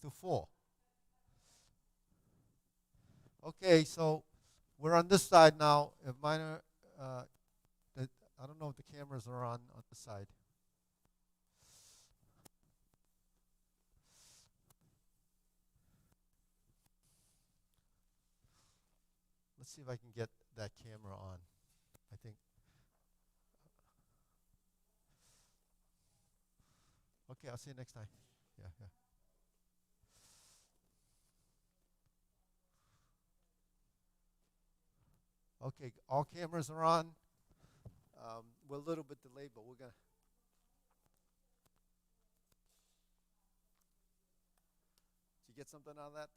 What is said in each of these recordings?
to 4. Okay, so we're on this side now. If mine are, I don't know if the cameras are on this side. Let's see if I can get that camera on. I think. Okay, I'll see you next time. Yeah, yeah. Okay, all cameras are on. We're a little bit delayed, but we're gonna. Did you get something out of that?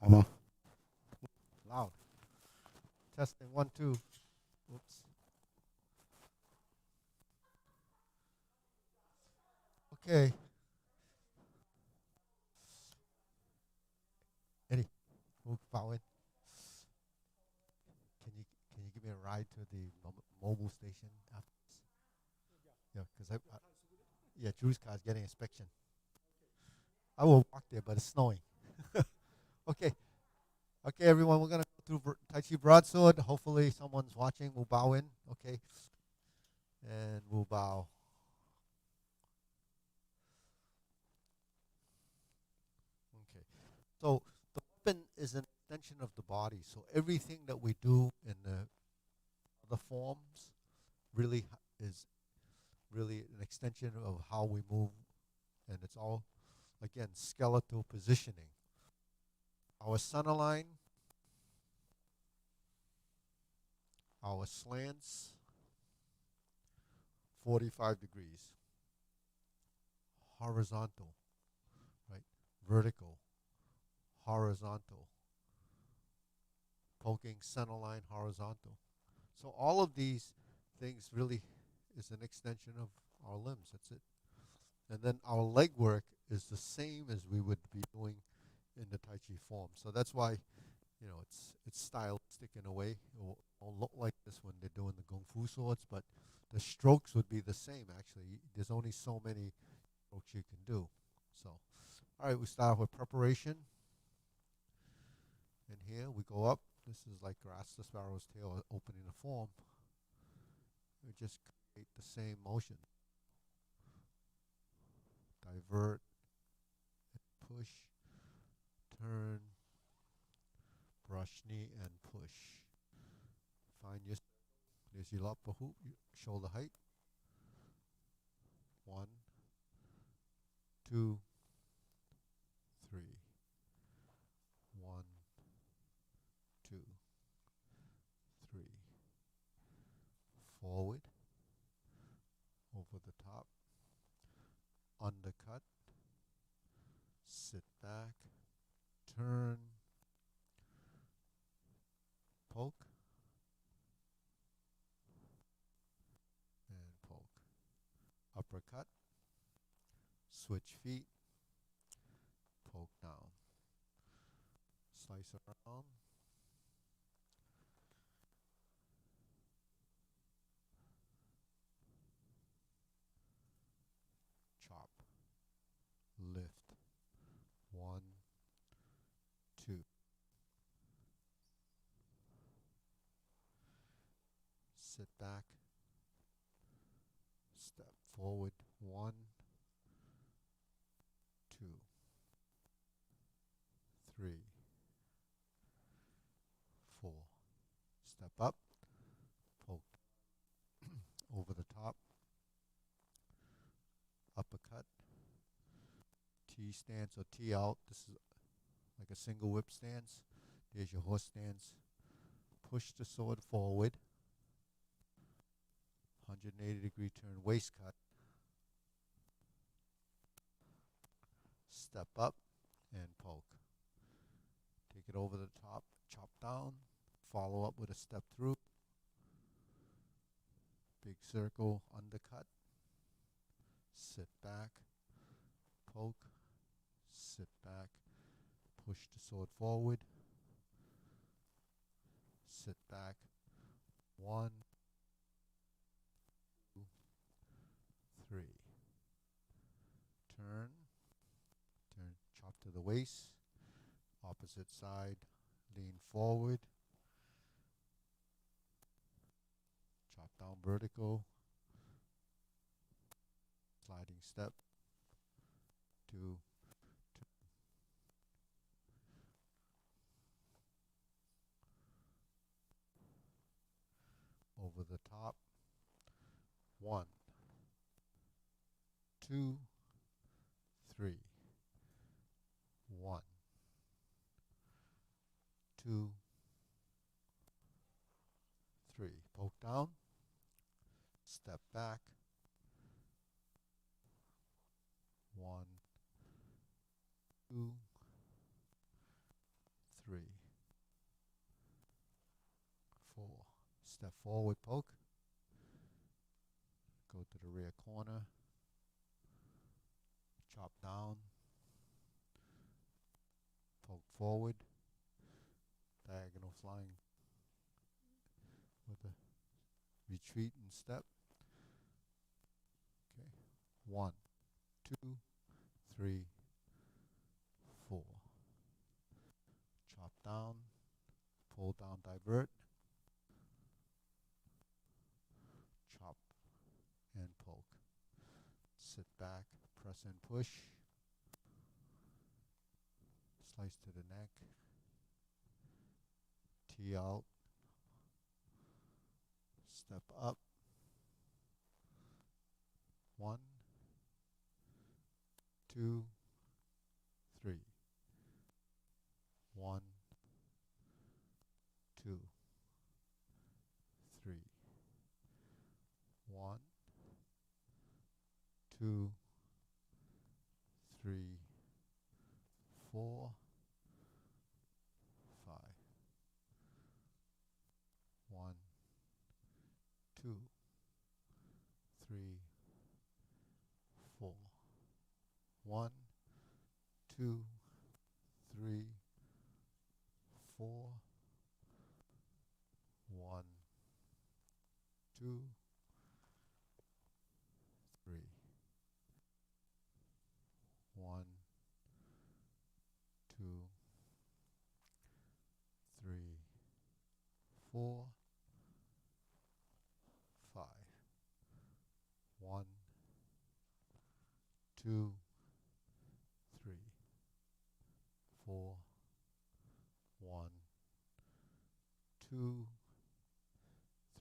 I'm on. Loud. Testing 1, 2. Oops. Okay. Eddie, move forward. Can you give me a ride to the mobile station after this? Yeah, because yeah, Drew's car's getting inspection. I will walk there, but it's snowing. Okay. Okay, everyone, we're gonna go through Tai Chi Broadsword. Hopefully, someone's watching. We'll bow in. Okay, and we'll bow. Okay. So the weapon is an extension of the body. So everything that we do in the other forms really is really an extension of how we move, and it's all again skeletal positioning. Our center line, our slants, 45 degrees. Horizontal, right? Vertical, horizontal, poking center line, horizontal. So all of these things really is an extension of our limbs. That's it. And then our leg work is the same as we would be doing in the Tai Chi form. So that's why, it's stylistic in a way. It won't look like this when they're doing the Kung Fu swords, but the strokes would be the same, actually. There's only so many strokes you can do. So, all right, we start with preparation. And here we go up. This is like grasp the sparrow's tail opening the form. We just create the same motion. Divert, push, turn, brush knee, and push. Find your, there's your upper hoop, shoulder height. 1, 2, 3. 1, 2, 3. Forward, over the top, undercut, sit back, turn, poke, and poke. Uppercut, switch feet, poke down. Slice around, chop, lift. 1, 2. Sit back, step forward. 1, 2, 3, 4. Step up, poke over the top, uppercut, T stance or T out. This is like a single whip stance. There's your horse stance. Push the sword forward. 180-degree turn, waist cut. Step up and poke. Take it over the top, chop down. Follow up with a step through. Big circle, undercut. Sit back, poke, sit back, push the sword forward, sit back, 1, 2, 3, turn, chop to the waist, opposite side, lean forward, chop down vertical, sliding step, 2, over the top, 1, 2, 3, 1, 2, 3. Poke down, step back, 1, 2, 3, 4. Step forward, poke, go to the rear corner, chop down, poke forward, diagonal flying with a retreat and step. Okay, 1, 2, 3, 4. Chop down, pull down, divert, chop and poke. Sit back, press and push, slice to the neck, tee out, step up, 1, 2, 3, 1, 2, 3, 1, 2, 3, 4, 5, 1, 2, 3, 4, 1, 2, 3, 4, 1, 2, 3, 1, 2, 3, 4, 5, 1, 2, 3, 4, 1, 2,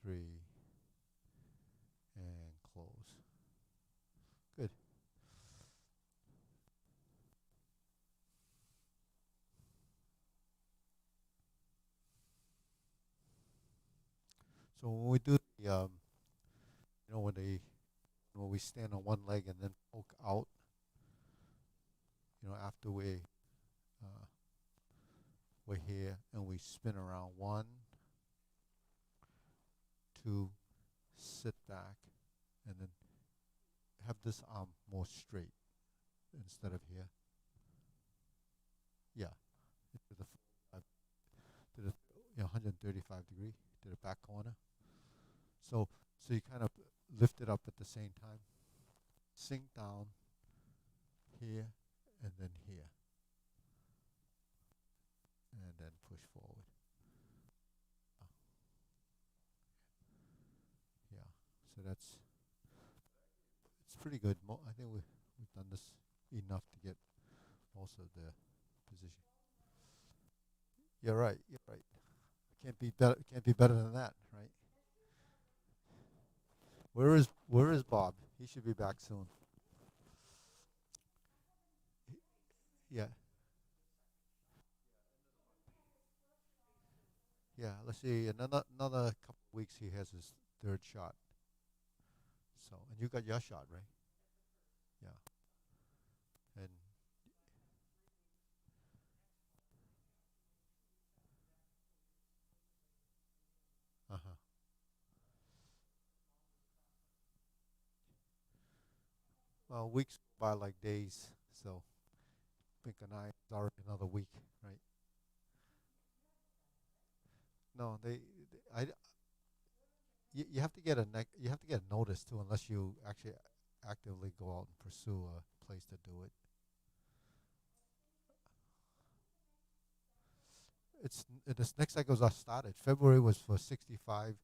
3, and close. Good. So when we do the, when we stand on one leg and then poke out, after we're here and we spin around, 1, 2, sit back, and then have this arm more straight instead of here. Yeah, to the 135 degree to the back corner. So you kind of lift it up at the same time, sink down here and then here, and then push forward. Yeah, so it's pretty good. I think we've done this enough to get most of the position. You're right. You're right. Can't be better. Can't be better than that, right? Where is Bob? He should be back soon. Yeah. Yeah. Let's see. Another couple of weeks, he has his third shot. So, and you got your shot, right? Yeah. And uh-huh. Well, weeks go by like days. So, blink an eye, it's already another week, right? I, you have to get a you have to get a notice too, unless you actually actively go out and pursue a place to do it. This next cycle's are started. February was for 65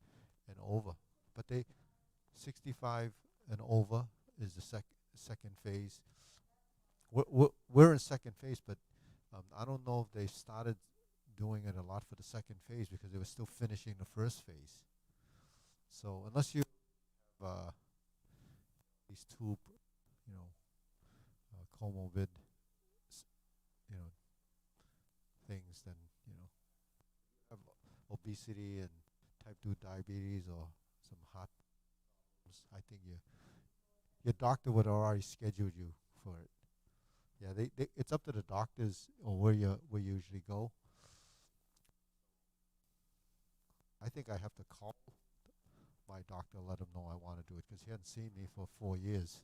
and over, but they 65 and over is the second phase. We're in second phase, but I don't know if they started doing it a lot for the second phase because they were still finishing the first phase. So unless you have these two, you know, comorbid, you know, things, then you know, have obesity and type 2 diabetes or some heart problems, I think your doctor would already schedule you for it. Yeah, it's up to the doctors or where you usually go. I think I have to call my doctor, let him know I want to do it because he hadn't seen me for 4 years.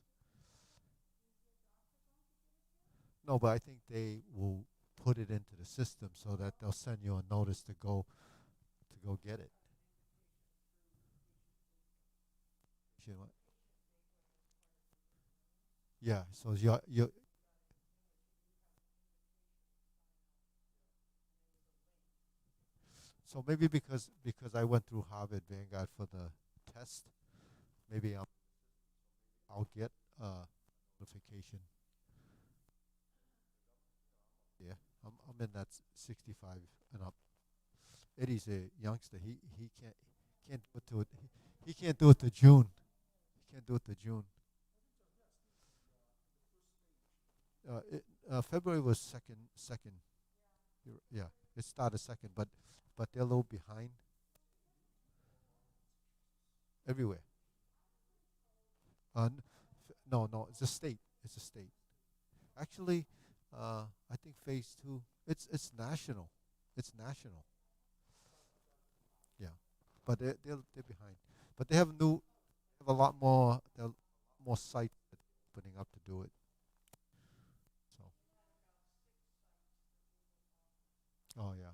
No, but I think they will put it into the system so that they'll send you a notice to go get it. You know, yeah. So you so maybe because I went through Harvard Vanguard for the test, maybe I'll get a notification. Yeah, I'm in that 65 and up. Eddie's a youngster. He can't do it to it. He can't do it to June. He can't do it to June. February was second. Yeah, it started second, but they're a little behind everywhere. No, no, it's a state. It's a state. Actually, I think phase two. It's national. It's national. Yeah, but they're behind. But they have a lot more. There are more sites opening up to do it. So, oh yeah,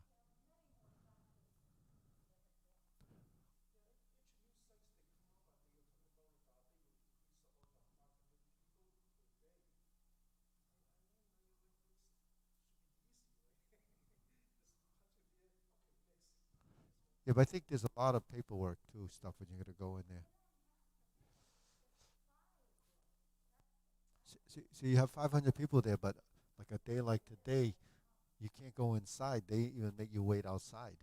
yeah. But I think there's a lot of paperwork too, stuff when you're gonna go in there. So you have 500 people there, but like a day like today, you can't go inside. They even make you wait outside.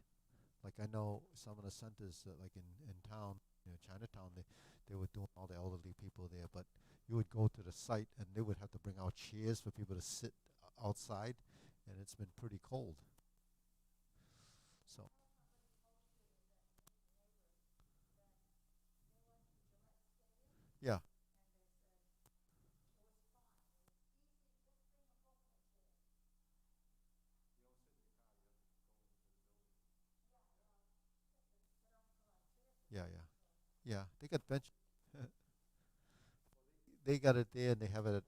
Like I know some of the centers, like in town, Chinatown, they were doing all the elderly people there, but you would go to the site and they would have to bring out chairs for people to sit outside, and it's been pretty cold. So yeah, yeah, yeah, yeah. They got bench. They got it there, and they have it at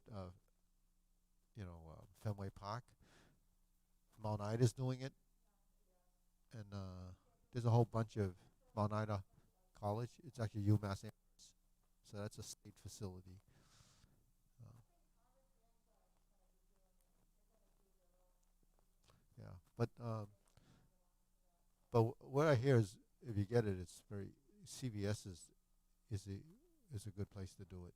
Fenway Park. Mount Ida's doing it, and there's a whole bunch of Mount Ida College. It's actually UMass, so that's a state facility. Uh, yeah, but what I hear is if you get it, it's very CVS is is a good place to do it.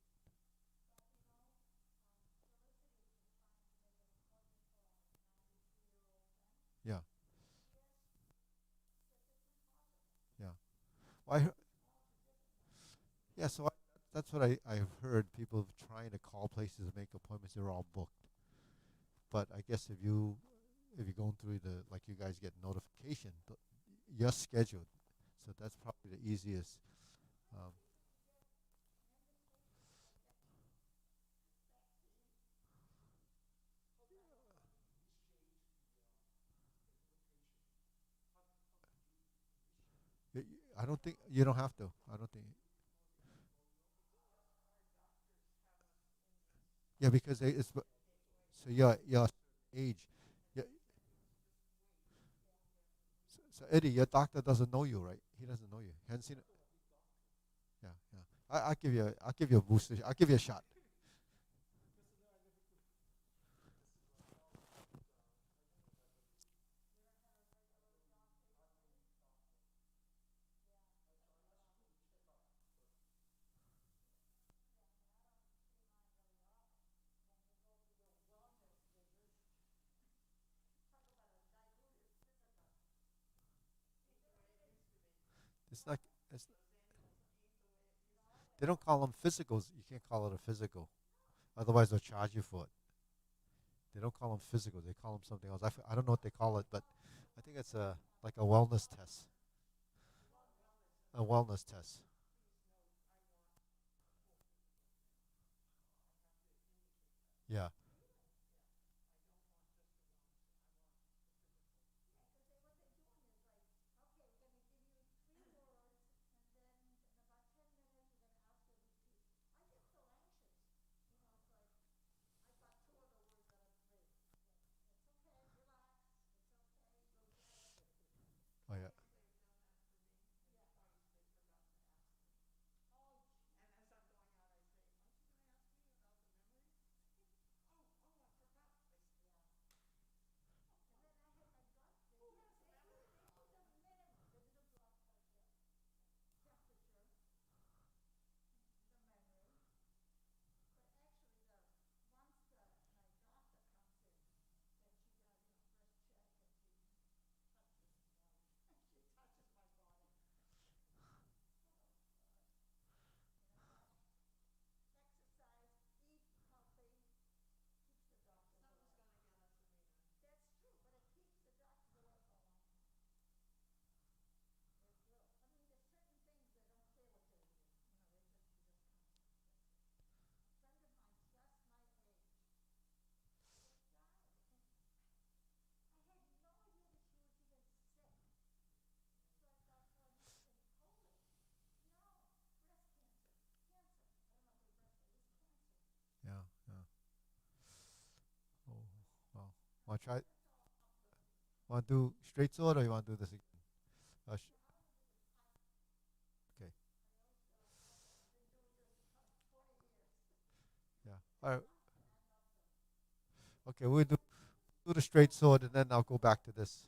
Yeah, yeah. Well, yeah, so that's what I've heard. People trying to call places and make appointments. They're all booked. But I guess if you're going through the like you guys get notification, you're scheduled. So that's probably the easiest. Um, I don't think you don't have to. I don't think. Yeah, because so your age. Yeah, So Eddie, your doctor doesn't know you, right? He doesn't know you. He hasn't seen it. Yeah, yeah. I'll give you a booster. I'll give you a shot. It's not. It's, they don't call them physicals. You can't call it a physical. Otherwise, they'll charge you for it. They don't call them physical. They call them something else. I don't know what they call it, but I think it's a like a wellness test. A wellness test. Yeah. Oh yeah. Yeah. Yeah. Oh, wow. Want to try? Want to do straight sword or you want to do this again? Okay. Yeah. All right. Okay. We'll do the straight sword and then I'll go back to this.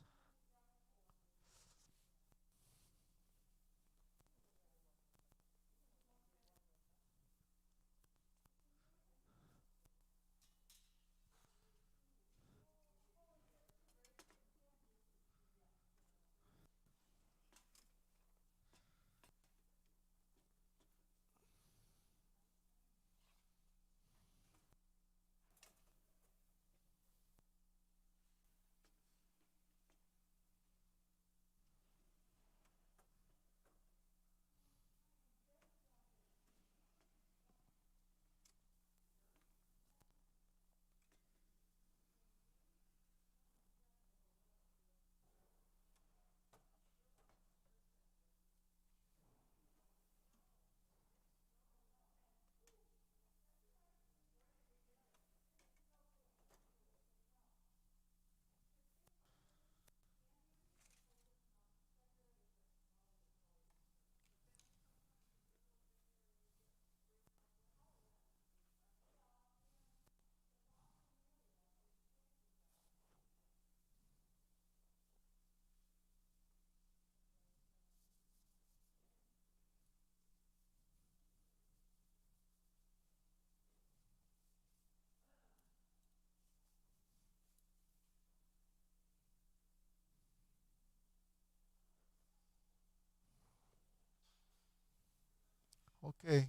Okay.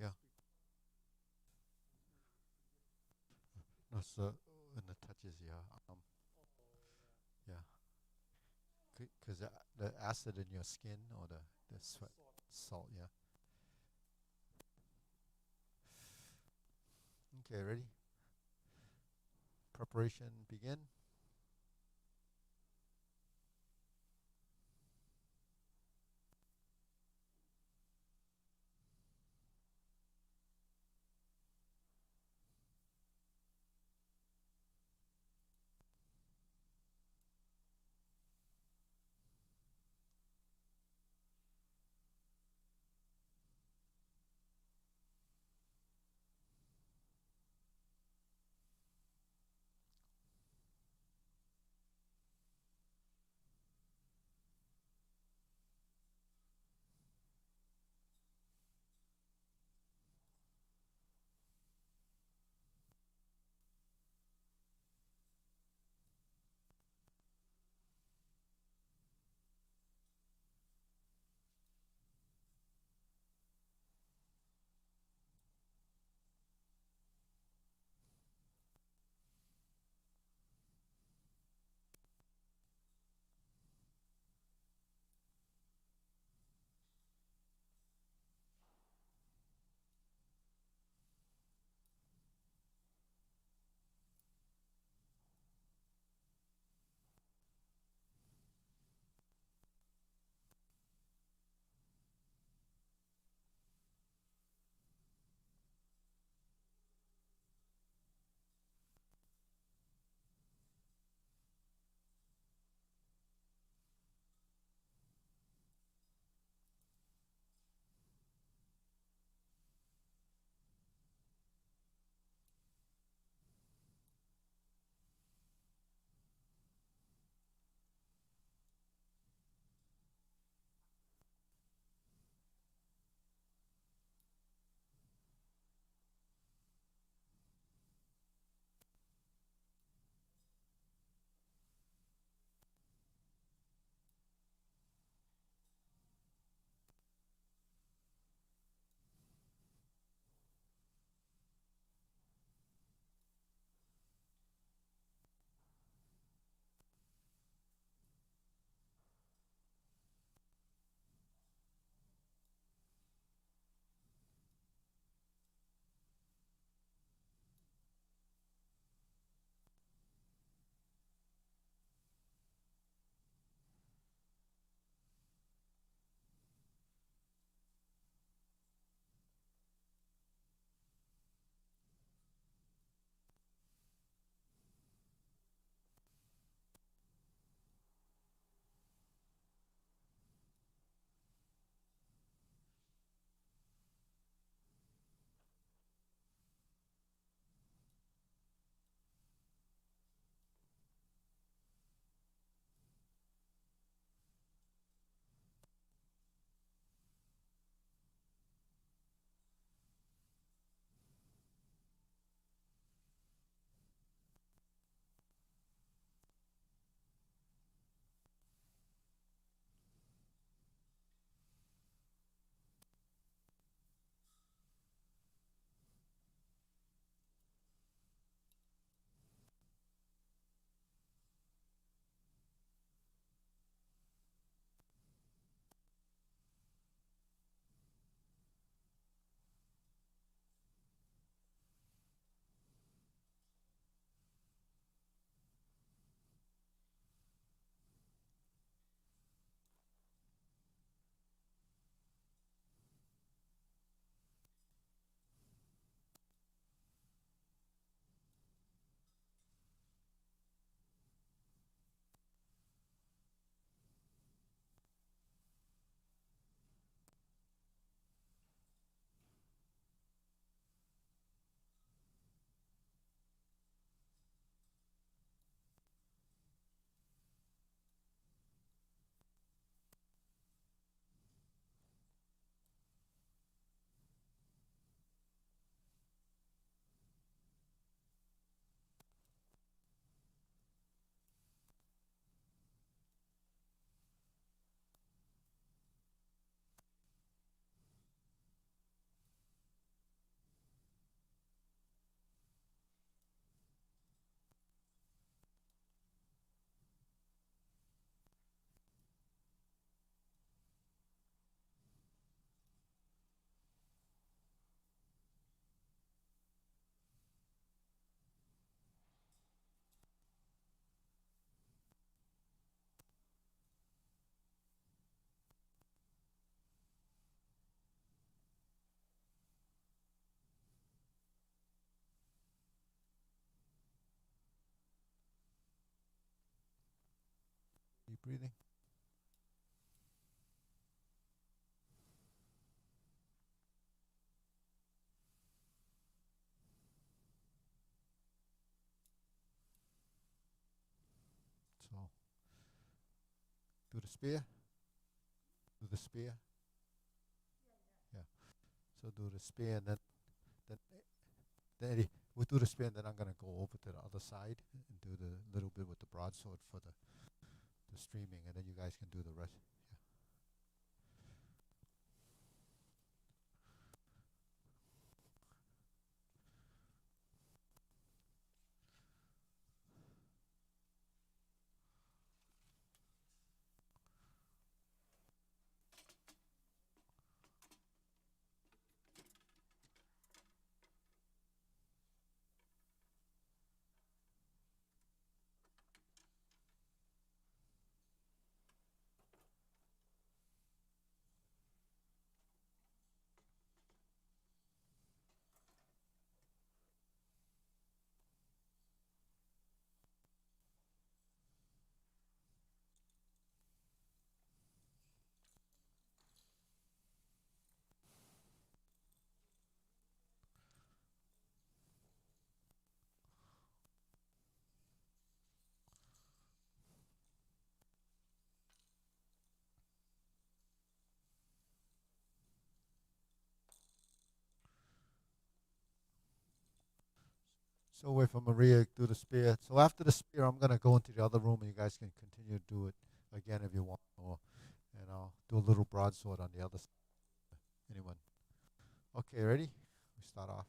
Yeah. No, so when the touches, yeah. Yeah. Because the acid in your skin or the sweat, salt, yeah. Okay, ready? Preparation begin. breathing. So do the spear. Do the spear. Yeah. So do the spear, and then Eddie, we'll do the spear, and then I'm gonna go over to the other side and do the little bit with the broadsword for the streaming, and then you guys can do the rest. So wait for Maria to do the spear. So after the spear, I'm gonna go into the other room, and you guys can continue to do it again if you want, or and I'll do a little broadsword on the other side. Anyone? Okay, ready? We start off.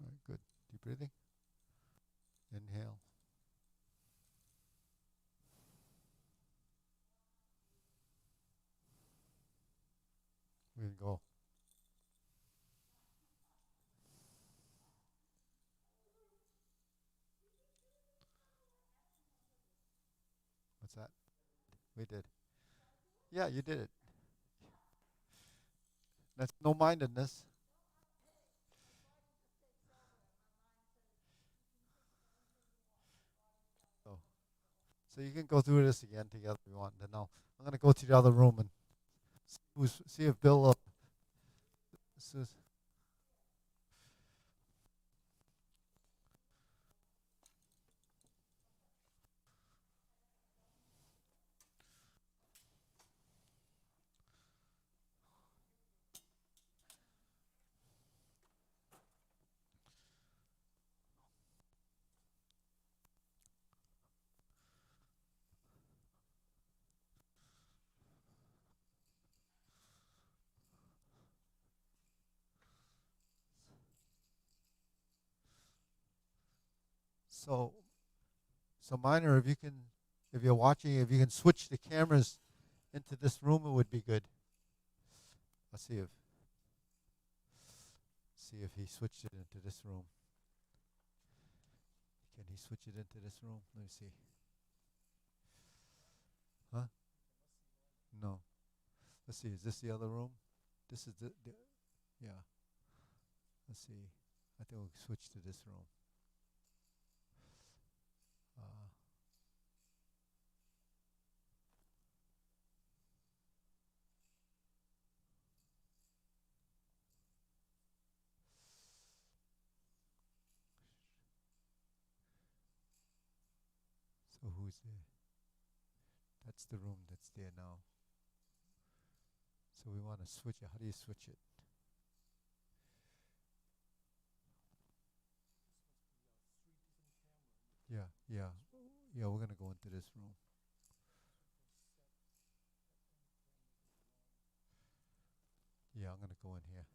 All right, good. Deep breathing. Inhale. We can go. What's that? We did. Yeah, you did it. That's no mindedness. So, so you can go through this again together if you want. Then I'm gonna go to the other room and see if Bill So, so, so Minor, if you can, if you're watching, if you can switch the cameras into this room, it would be good. Let's see if he switched it into this room. Can he switch it into this room? Let me see. Huh? No. Let's see. Is this the other room? This is the yeah. Let's see. I think we'll switch to this room. Uh, so who's there? That's the room that's there now. So we want to switch it. How do you switch it? Yeah, yeah, yeah. We're gonna go into this room. Yeah, I'm gonna go in here.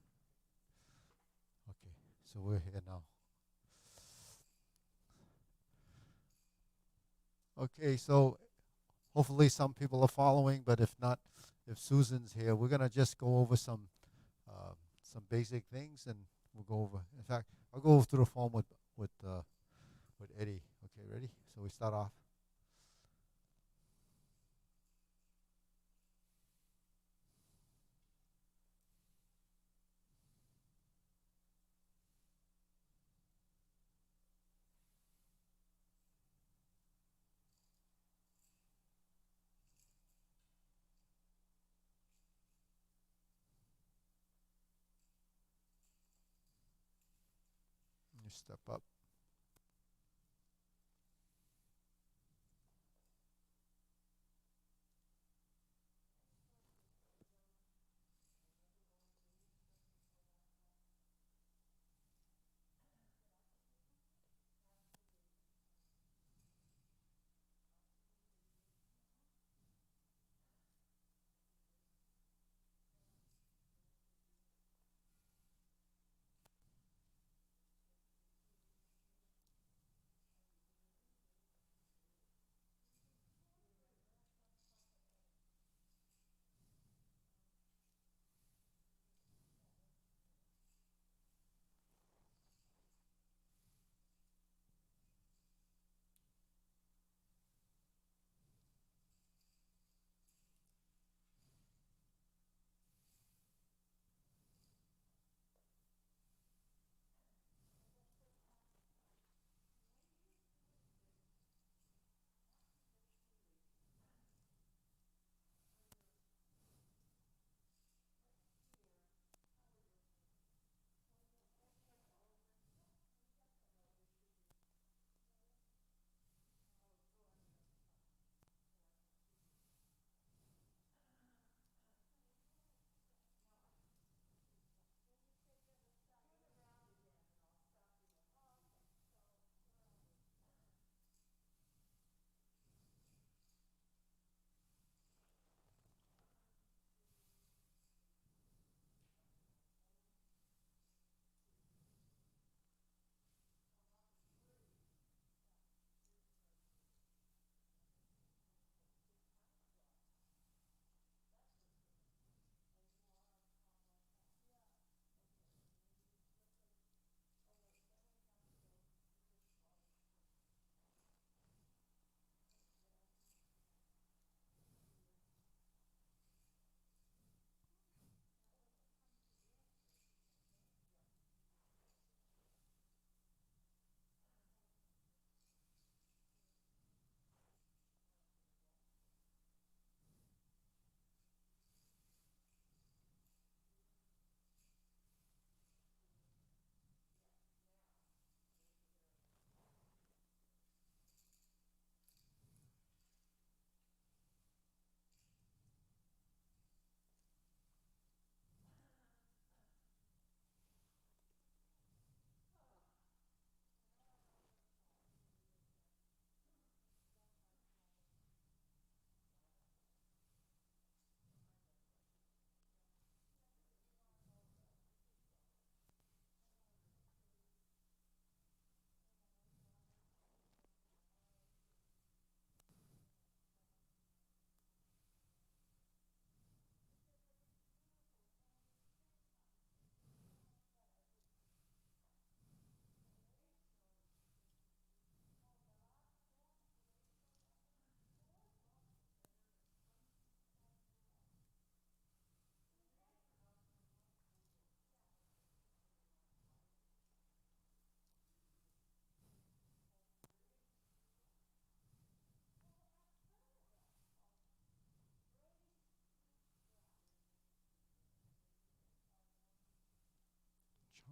Okay, so we're here now. Okay, so hopefully some people are following, but if not, if Susan's here, we're gonna just go over some basic things, and we'll go over. In fact, I'll go through the form with Eddie. Okay, ready? So we start off. You step up.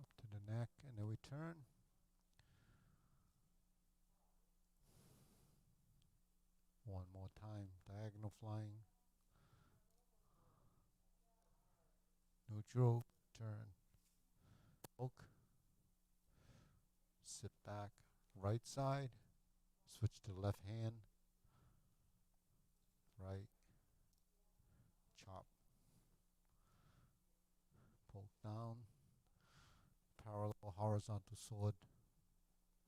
up to the neck, and then we turn. One more time, diagonal flying, neutral, turn, poke, sit back, right side, switch to left hand, right, chop, poke down, parallel horizontal sword,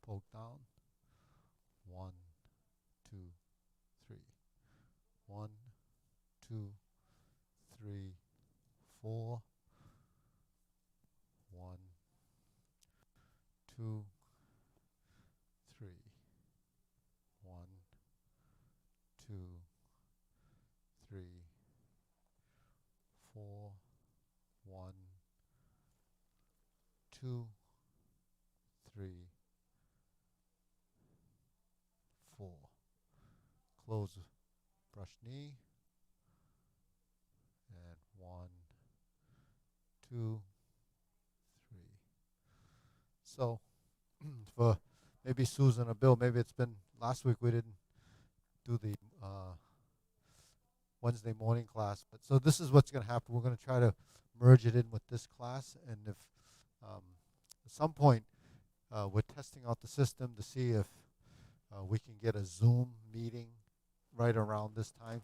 poke down, 1, 2, 3, 1, 2, 3, 4, 1, 2, 3, 1, 2, 3, 4, 1, 2, 3, 4. Close, brush knee, and 1, 2, 3. So for maybe Susan or Bill, maybe it's been last week we didn't do the Wednesday morning class, but so this is what's going to happen. We're going to try to merge it in with this class, and if at some point we're testing out the system to see if we can get a Zoom meeting right around this time.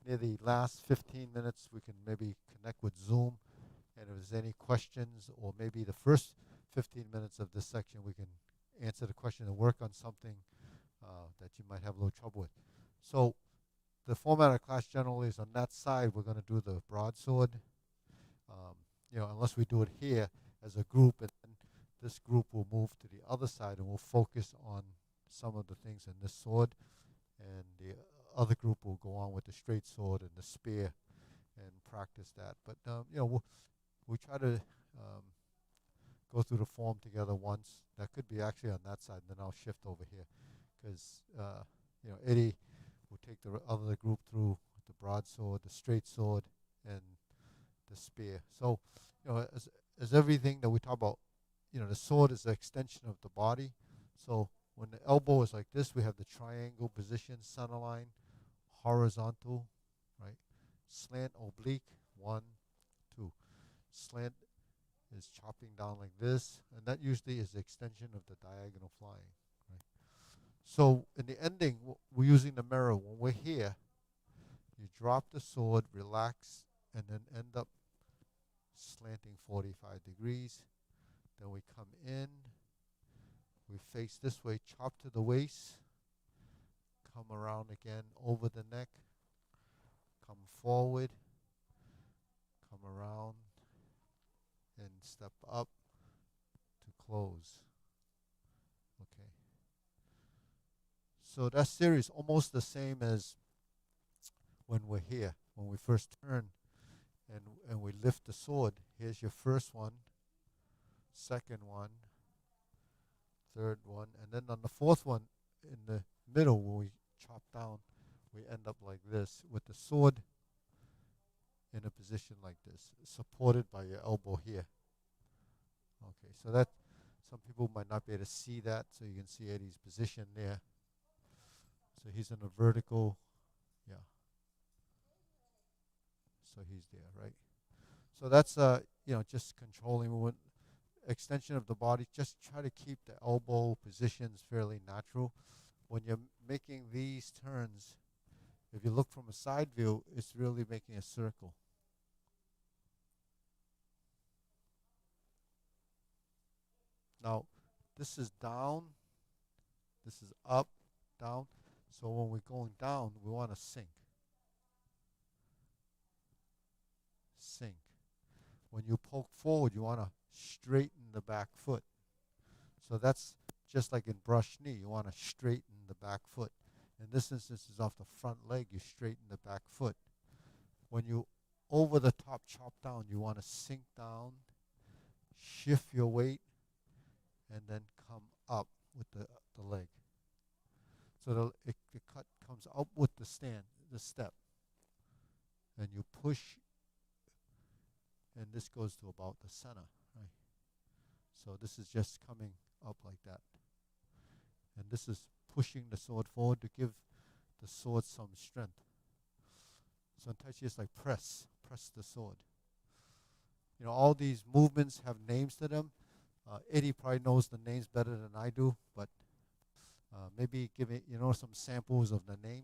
Near the last 15 minutes, we can maybe connect with Zoom, and if there's any questions, or maybe the first 15 minutes of this section, we can answer the question and work on something that you might have a little trouble with. So the format of class generally is on that side. We're going to do the broadsword, unless we do it here as a group, and then this group will move to the other side, and we'll focus on some of the things in this sword, and the other group will go on with the straight sword and the spear and practice that. But we try to go through the form together once. That could be actually on that side, and then I'll shift over here, because Eddie will take the other group through the broadsword, the straight sword, and the spear. So as everything that we talk about, the sword is the extension of the body. So when the elbow is like this, we have the triangle position, center line, horizontal, right? Slant, oblique, 1, 2. Slant is chopping down like this, and that usually is the extension of the diagonal flying, right? So in the ending, we're using the mirror. When we're here, you drop the sword, relax, and then end up slanting 45 degrees. Then we come in, we face this way, chop to the waist, come around again over the neck, come forward, come around, and step up to close. Okay. So that series almost the same as when we're here, when we first turn and we lift the sword. Here's your first one, second one, third one, and then on the fourth one in the middle, when we chop down, we end up like this with the sword in a position like this, supported by your elbow here. Okay, so that some people might not be able to see that, so you can see Eddie's position there. So he's in a vertical, yeah. So he's there, right? So that's just controlling movement, extension of the body. Just try to keep the elbow positions fairly natural. When you're making these turns, if you look from a side view, it's really making a circle. Now, this is down, this is up, down. So when we're going down, we want to sink. Sink. When you poke forward, you want to straighten the back foot. So that's just like in brush knee. You want to straighten the back foot. In this instance, is off the front leg. You straighten the back foot. When you over the top chop down, you want to sink down, shift your weight, and then come up with the leg. So the cut comes up with the step. And you push, and this goes to about the center, right? So this is just coming up like that. And this is pushing the sword forward to give the sword some strength. So in Tai Chi, it's like press the sword. You know, all these movements have names to them. Eddie probably knows the names better than I do, but maybe give me, some samples of the name.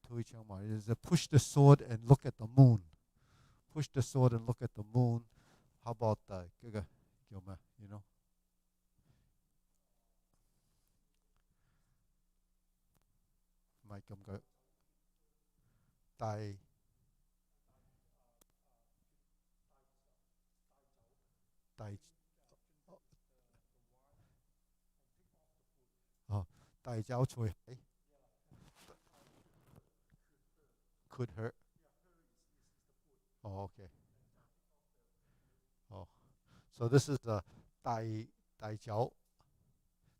Tui Chang Ma is to push the sword and look at the moon. Push the sword and look at the moon. How about you know? Mike, Tai Tai oh, Tai Jiao Cui could hurt. Oh, okay. Oh, so this is the Tai Jiao.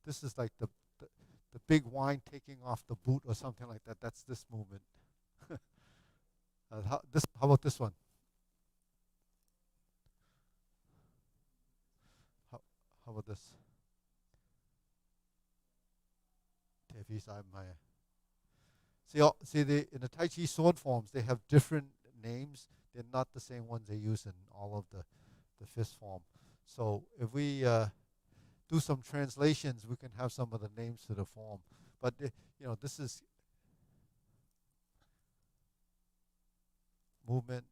This is like the the big wine taking off the boot or something like that. That's this movement. How about this one? How, how about this? Tevisai Maya. See in the Tai Chi sword forms, they have different names. They're not the same ones they use in all of the fist form. So if we do some translations, we can have some of the names to the form. But this is movement.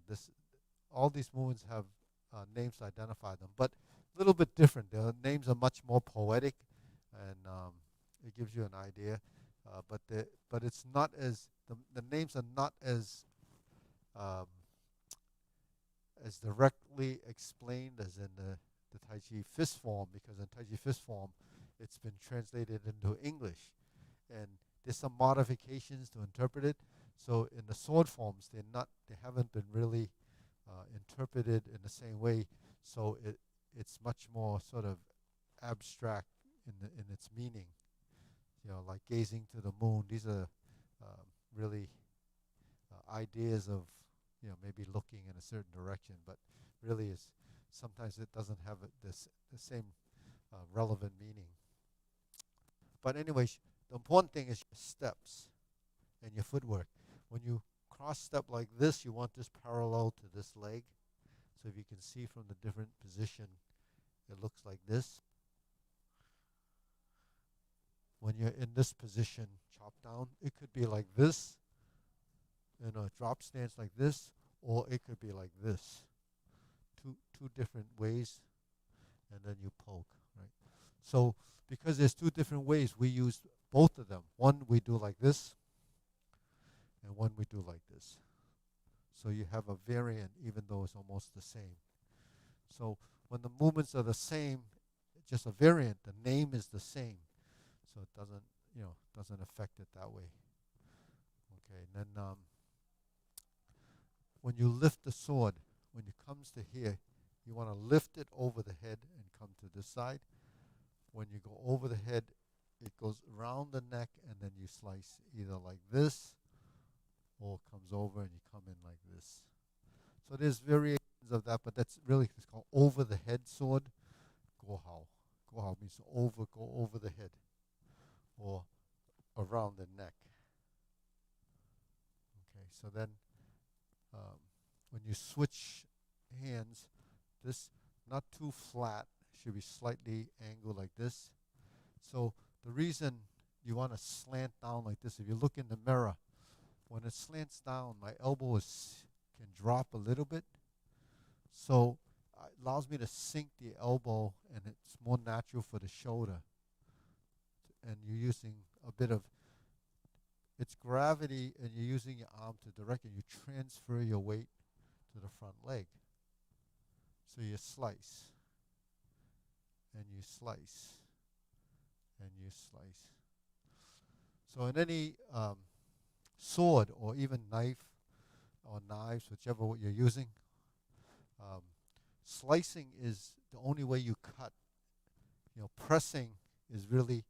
This all these movements have names to identify them, but a little bit different. The names are much more poetic, and it gives you an idea. But it's not the names are not um, as directly explained as in the Tai Chi fist form, because in Tai Chi fist form, it's been translated into English, and there's some modifications to interpret it. So in the sword forms, they haven't been really interpreted in the same way. So it's much more sort of abstract in its meaning. Like gazing to the moon. These are really ideas of maybe looking in a certain direction, but really is sometimes it doesn't have the same relevant meaning. But anyways, the important thing is your steps and your footwork. When you cross step like this, you want this parallel to this leg. So if you can see from the different position, it looks like this. When you're in this position, chop down, it could be like this, drop stance like this, or it could be like this. Two different ways, and then you poke, right? So because there's two different ways, we use both of them. One we do like this, and one we do like this. So you have a variant, even though it's almost the same. So when the movements are the same, it's just a variant. The name is the same, so it doesn't affect it that way. Okay, and then when you lift the sword, when it comes to here, you want to lift it over the head and come to this side. When you go over the head, it goes around the neck, and then you slice either like this, or it comes over and you come in like this. So there's variations of that, but that's really, it's called over the head sword. Go hao. Go hao means go over the head, or around the neck. Okay, so then when you switch hands, this not too flat, should be slightly angled like this. So the reason you want to slant down like this, if you look in the mirror, when it slants down, my elbow can drop a little bit. So it allows me to sink the elbow, and it's more natural for the shoulder. And you're using a bit of, it's gravity, and you're using your arm to direct it. You transfer your weight to the front leg. So you slice, and you slice, and you slice. So in any sword or even knife or knives, whichever what you're using, slicing is the only way you cut. Pressing is really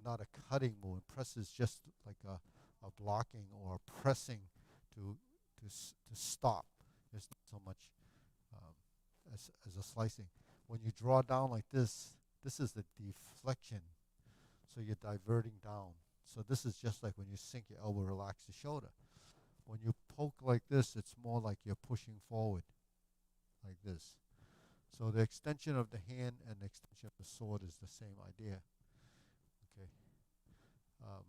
not a cutting move. Press is just like a blocking or a pressing to stop. There's not so much um, as a slicing. When you draw down like this is the deflection. So you're diverting down. So this is just like when you sink your elbow, relax the shoulder. When you poke like this, it's more like you're pushing forward, like this. So the extension of the hand and the extension of the sword is the same idea. Okay. Um,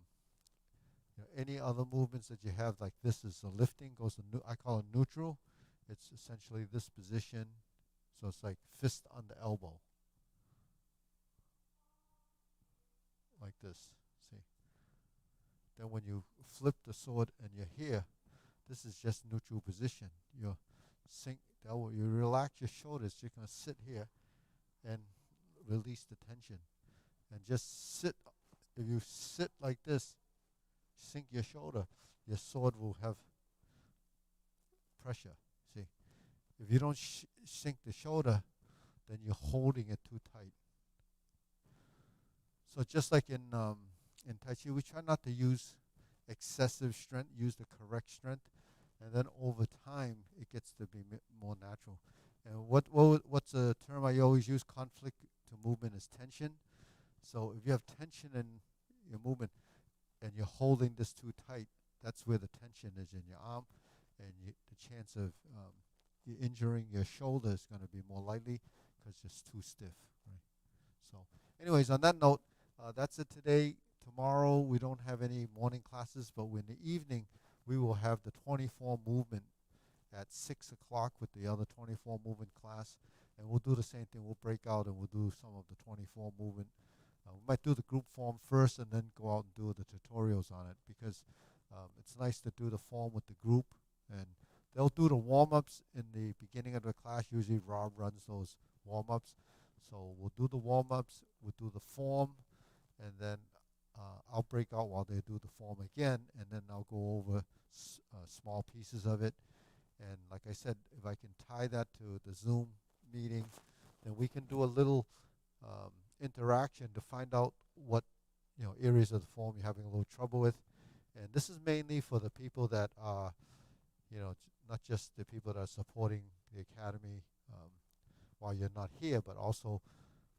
any other movements that you have like this is the lifting goes to I call it neutral. It's essentially this position. So it's like fist on the elbow, like this. See. Then when you flip the sword and you're here, this is just neutral position. You sink the elbow. You relax your shoulders. You're gonna sit here and release the tension, and just sit. If you sit like this, sink your shoulder, your sword will have pressure. See, if you don't sink the shoulder, then you're holding it too tight. So just like in Tai Chi, we try not to use excessive strength, use the correct strength, and then over time it gets to be more natural. And what's a term I always use? Conflict to movement is tension. So if you have tension in your movement and you're holding this too tight, that's where the tension is in your arm, and the chance of you injuring your shoulder is going to be more likely because it's too stiff. Right? So, anyways, on that note, that's it today. Tomorrow we don't have any morning classes, but in the evening we will have the 24 movement at 6 o'clock with the other 24 movement class, and we'll do the same thing. We'll break out and we'll do some of the 24 movement. We might do the group form first and then go out and do the tutorials on it, because it's nice to do the form with the group, and they'll do the warm-ups in the beginning of the class. Usually Rob runs those warm-ups. So we'll do the warm-ups, we'll do the form, and then I'll break out while they do the form again, and then I'll go over small pieces of it. And like I said, if I can tie that to the Zoom meeting, then we can do a little interaction to find out what areas of the form you're having a little trouble with. And this is mainly for the people that are, not just the people that are supporting the academy while you're not here, but also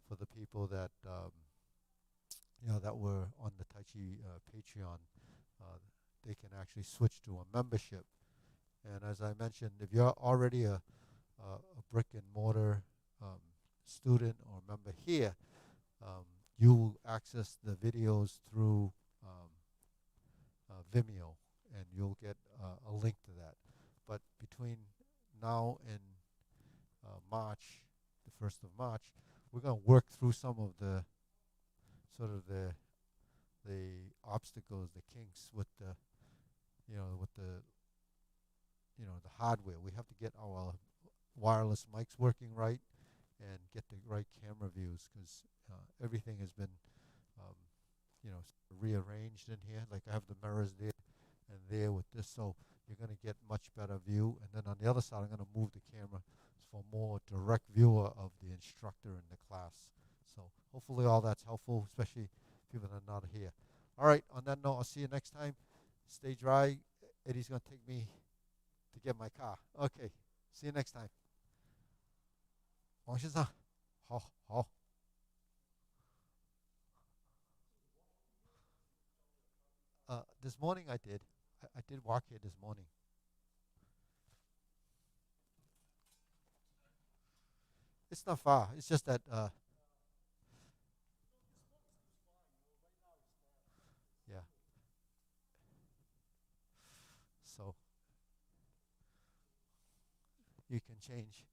for the people that that were on the Tai Chi Patreon. They can actually switch to a membership. And as I mentioned, if you're already a brick and mortar student or member here, you'll access the videos through Vimeo, and you'll get a link to that. But between now and March, the 1st of March, we're going to work through some of the sort of the obstacles, the kinks with the the hardware. We have to get our wireless mics working right and get the right camera views, because everything has been rearranged in here. Like I have the mirrors there and there with this, so you're going to get much better view. And then on the other side, I'm going to move the camera for more direct viewer of the instructor in the class. So hopefully all that's helpful, especially people that are not here. All right, on that note, I'll see you next time. Stay dry. Eddie's going to take me to get my car. Okay, see you next time. 王先生，好好。This morning I did. I did walk here this morning. It's not far. It's just that yeah. So you can change.